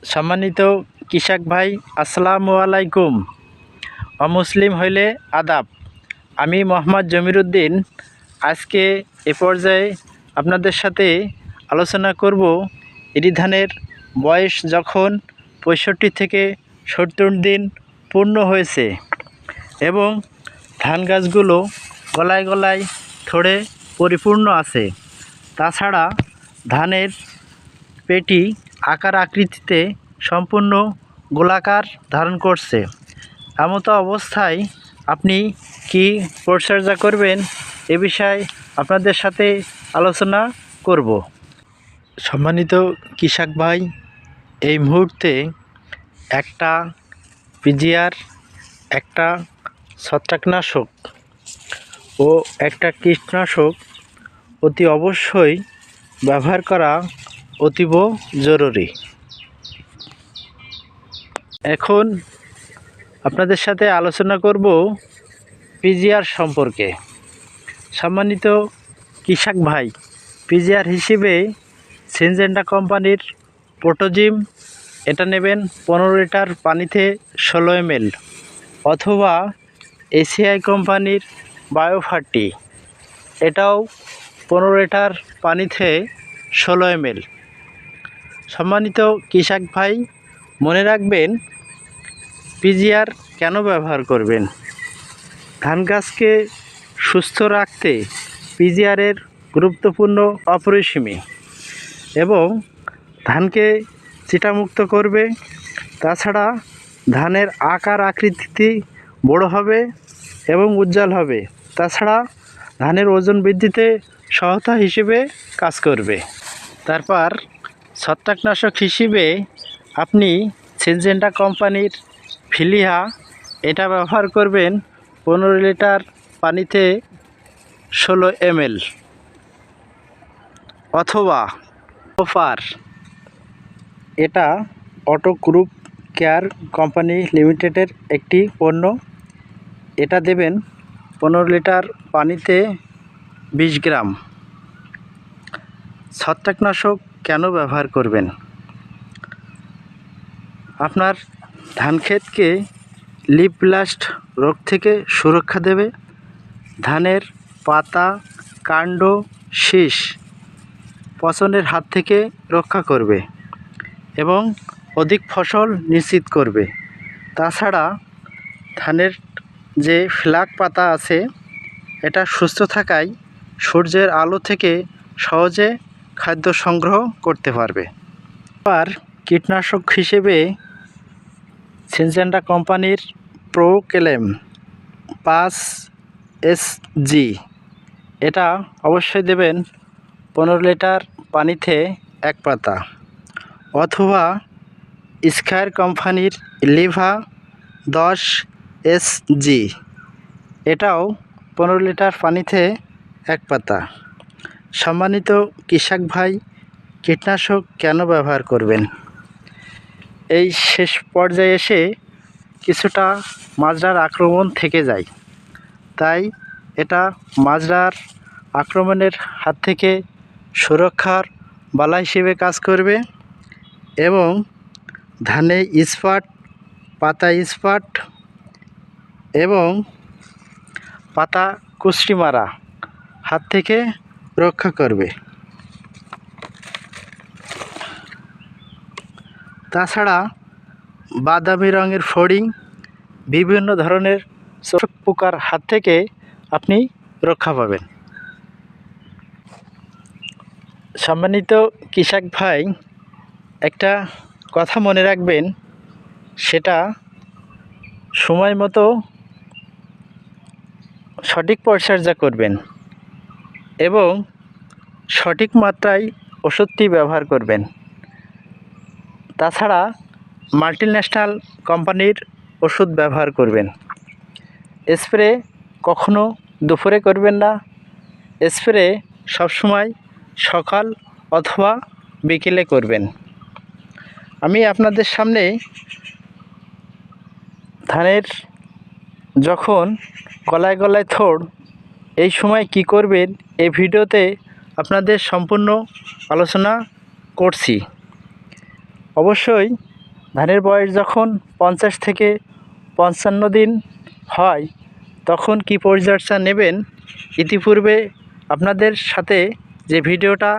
সম্মানিত কৃষক ভাই, আসসালামু আলাইকুম। অমুসলিম হইলে আদাব। আমি মোহাম্মদ জমিরুদ্দিন। আজকে এ পর্যায়ে আপনাদের সাথে আলোচনা করব এরি ধানের বয়স যখন 65 থেকে 70 দিন পূর্ণ হয়েছে এবং ধান গাছগুলো গলায় গলায় থড়ে পরিপূর্ণ আছে, তাছাড়া ধানের পেটি আকার আকৃতিতে সম্পূর্ণ গোলাকার ধারণ করছে। এমতো অবস্থায় আপনি কি পরিচর্যা করবেন এ বিষয়ে আপনাদের সাথে আলোচনা করব। সম্মানিত কৃষক ভাই, এই মুহূর্তে একটা পিজিআর, একটা ছত্রাকনাশক ও একটা কীটনাশক অতি অবশ্যই ব্যবহার করা অতীব জরুরি। এখন আপনাদের সাথে আলোচনা করব পিজিআর সম্পর্কে। সম্মানিত কৃষক ভাই, পিজিআর হিসেবে সিনজেন্টা কোম্পানির প্রোটোজিম, এটা নেবেন 15 লিটার পানিতে 16 ml, অথবা এসিআই কোম্পানির বায়োফার্টি, এটাও 15 লিটার পানিতে 16 ml। সম্মানিত কৃষক ভাই, মনে রাখবেন পিজিআর কেন ব্যবহার করবেন। ধান গাছকে সুস্থ রাখতে পিজিআরের গুরুত্বপূর্ণ অপরিসীম এবং ধানকে চিটামুক্ত করবে। তাছাড়া ধানের আকার আকৃতি বড় হবে এবং উজ্জ্বল হবে। তাছাড়া ধানের ওজন বৃদ্ধিতে সহায়তা হিসেবে কাজ করবে। তারপর ছত্রাকনাশক হিসেবে আপনি সিনজেন্টা কোম্পানির ফিলিয়া, এটা ব্যবহার করবেন 15 লিটার পানিতে 16 ml, অথবা অফার, এটা অটো গ্রুপ কেয়ার কোম্পানি লিমিটেডের একটি পণ্য, এটা দেবেন 15 লিটার পানিতে 20 গ্রাম। ছত্রাকনাশক কেন ব্যবহার করবেন? আপনার ধান ক্ষেতকে লিফ ব্লাস্ট রোগ থেকে সুরক্ষা দেবে, ধানের পাতা, কাণ্ড, শীষ পচনের হাত থেকে রক্ষা করবে এবং অধিক ফসল নিশ্চিত করবে। তাছাড়া ধানের যে ফ্ল্যাগ পাতা আছে, এটা সুস্থ থাকায় সূর্যের আলো থেকে সহজে খাদ্য সংগ্রহ করতে পারবে। আর কীটনাশক হিসেবে সিনজেন্টা কোম্পানির প্রোক্লেম 5 SG, এটা অবশ্যই দেবেন 15 লিটার পানিতে 1 পাতা, অথবা স্কয়ার কোম্পানির লিভা 10 SG, এটাও 15 লিটার পানিতে 1 পাতা। সম্মানিত কৃষক ভাই, কীটনাশক কেন ব্যবহার করবেন? এই শেষ পর্যায়ে এসে কিছুটা মাজরার আক্রমণ থেকে যায়, তাই এটা মাজরার আক্রমণের হাত থেকে সুরক্ষার বালা হিসেবে কাজ করবে এবং ধানে স্পট, পাতা স্পট এবং পাতা কুষ্টি মারা হাত থেকে রক্ষা করবে। তাছাড়া বাদামি রঙের ফড়িং, বিভিন্ন ধরনের শোষক পোকার হাত থেকে আপনি রক্ষা পাবেন। সম্মানিত কৃষক ভাই, একটা কথা মনে রাখবেন, সেটা সময় মতো সঠিক পরিচর্যা করবেন এবং সঠিক মাত্রায় ওষুধটি ব্যবহার করবেন। তাছাড়া মাল্টিন্যাশনাল কোম্পানির ওষুধ ব্যবহার করবেন। স্প্রে কখনো দুপুরে করবেন না, স্প্রে সবসময় সকাল অথবা বিকেলে করবেন। আমি আপনাদের সামনে ধানের যখন গলায় গলায় থড়, এই সময় কি করবেন এই ভিডিওতে আপনাদের সম্পূর্ণ আলোচনা করছি। অবশ্যই ধানের বয়স যখন 50 থেকে 55 দিন হয় তখন কি পরিচর্যা নেবেন ইতিপূর্বে আপনাদের সাথে যে ভিডিওটা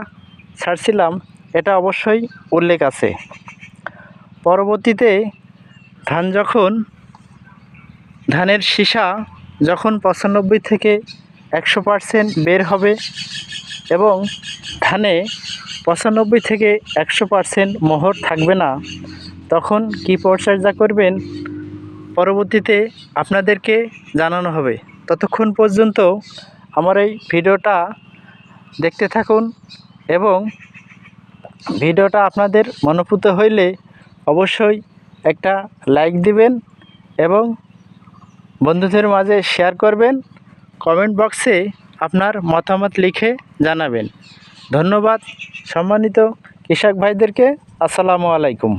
ছাড়ছিলাম এটা অবশ্যই উল্লেখ আছে। পরবর্তীতে ধানের সীসা যখন 95 থেকে 100% বের হবে এবং ধানে 95 থেকে 100% মোহর থাকবে না, তখন কি পরিচর্যা করবেন পরবর্তীতে আপনাদেরকে জানানো হবে। ততক্ষণ পর্যন্ত আমার এই ভিডিওটা দেখতে থাকুন এবং ভিডিওটা আপনাদের মনোপুত হইলে অবশ্যই একটা লাইক দিবেন এবং বন্ধুদের মাঝে শেয়ার করবেন। কমেন্ট বক্সে আপনার মতামত লিখে জানাবেন। ধন্যবাদ সম্মানিত কৃষক ভাইদেরকে। আসসালামু আলাইকুম।